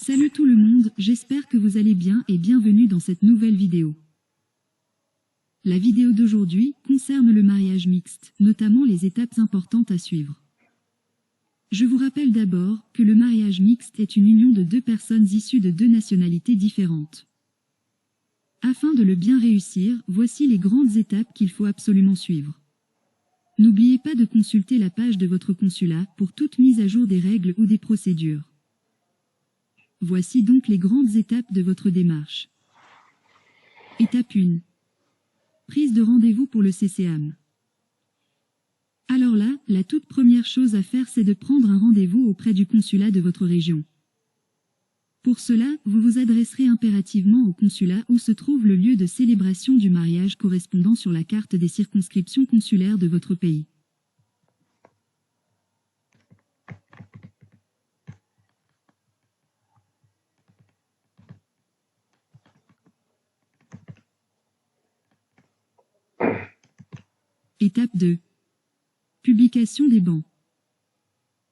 Salut tout le monde, j'espère que vous allez bien et bienvenue dans cette nouvelle vidéo. La vidéo d'aujourd'hui concerne le mariage mixte, notamment les étapes importantes à suivre. Je vous rappelle d'abord que le mariage mixte est une union de deux personnes issues de deux nationalités différentes. Afin de le bien réussir, voici les grandes étapes qu'il faut absolument suivre. N'oubliez pas de consulter la page de votre consulat pour toute mise à jour des règles ou des procédures. Voici donc les grandes étapes de votre démarche. Étape 1. Prise de rendez-vous pour le CCM. Alors là, la toute première chose à faire, c'est de prendre un rendez-vous auprès du consulat de votre région. Pour cela, vous vous adresserez impérativement au consulat où se trouve le lieu de célébration du mariage correspondant sur la carte des circonscriptions consulaires de votre pays. Étape 2. Publication des bans.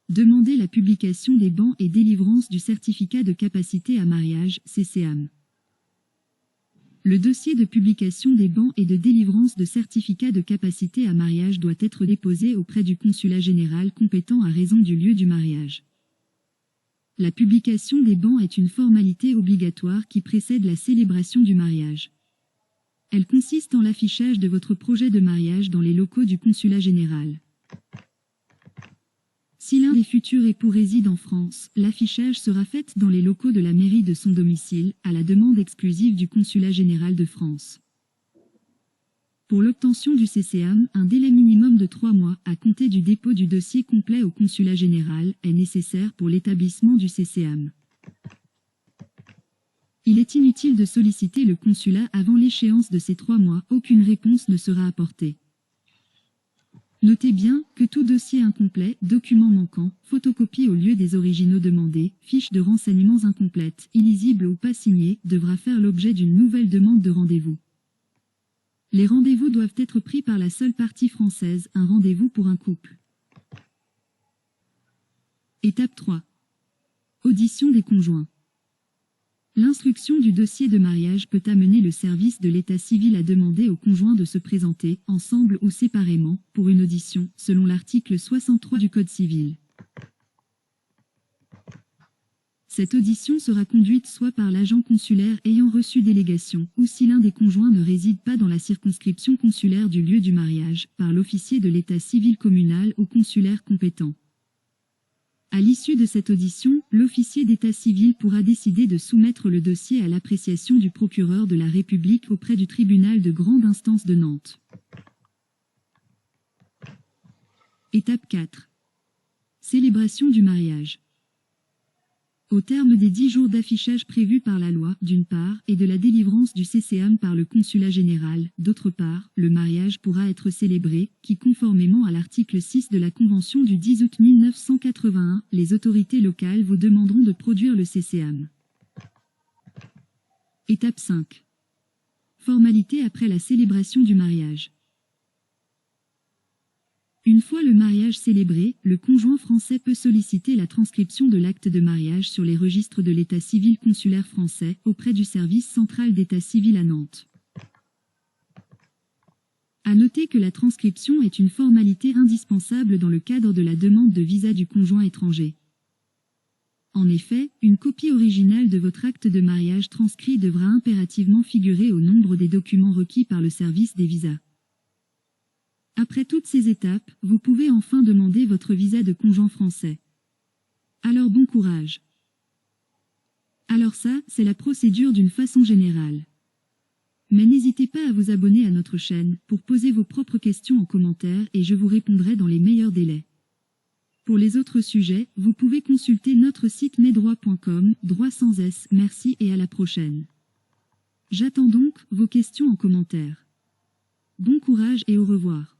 Demandez la publication des bans et délivrance du certificat de capacité à mariage, CCM. Le dossier de publication des bans et de délivrance de certificat de capacité à mariage doit être déposé auprès du consulat général compétent à raison du lieu du mariage. La publication des bans est une formalité obligatoire qui précède la célébration du mariage. Elle consiste en l'affichage de votre projet de mariage dans les locaux du consulat général. Si l'un des futurs époux réside en France, l'affichage sera fait dans les locaux de la mairie de son domicile, à la demande exclusive du consulat général de France. Pour l'obtention du CCM, un délai minimum de 3 mois, à compter du dépôt du dossier complet au consulat général, est nécessaire pour l'établissement du CCM. Il est inutile de solliciter le consulat avant l'échéance de ces 3 mois, aucune réponse ne sera apportée. Notez bien que tout dossier incomplet, document manquant, photocopie au lieu des originaux demandés, fiche de renseignements incomplète, illisible ou pas signée, devra faire l'objet d'une nouvelle demande de rendez-vous. Les rendez-vous doivent être pris par la seule partie française, un rendez-vous pour un couple. Étape 3. Audition des conjoints. L'instruction du dossier de mariage peut amener le service de l'état civil à demander aux conjoints de se présenter, ensemble ou séparément, pour une audition, selon l'article 63 du Code civil. Cette audition sera conduite soit par l'agent consulaire ayant reçu délégation, ou si l'un des conjoints ne réside pas dans la circonscription consulaire du lieu du mariage, par l'officier de l'état civil communal ou consulaire compétent. À l'issue de cette audition, l'officier d'état civil pourra décider de soumettre le dossier à l'appréciation du procureur de la République auprès du tribunal de grande instance de Nantes. Étape 4. Célébration du mariage. Au terme des 10 jours d'affichage prévus par la loi, d'une part, et de la délivrance du CCM par le consulat général, d'autre part, le mariage pourra être célébré, qui conformément à l'article 6 de la Convention du 10 août 1981, les autorités locales vous demanderont de produire le CCM. Étape 5. Formalité après la célébration du mariage. Une fois le mariage célébré, le conjoint français peut solliciter la transcription de l'acte de mariage sur les registres de l'état civil consulaire français, auprès du service central d'état civil à Nantes. À noter que la transcription est une formalité indispensable dans le cadre de la demande de visa du conjoint étranger. En effet, une copie originale de votre acte de mariage transcrit devra impérativement figurer au nombre des documents requis par le service des visas. Après toutes ces étapes, vous pouvez enfin demander votre visa de conjoint français. Alors bon courage. Alors ça, c'est la procédure d'une façon générale. Mais n'hésitez pas à vous abonner à notre chaîne, pour poser vos propres questions en commentaire et je vous répondrai dans les meilleurs délais. Pour les autres sujets, vous pouvez consulter notre site mesdroits.com, droit sans S. Merci et à la prochaine. J'attends donc vos questions en commentaire. Bon courage et au revoir.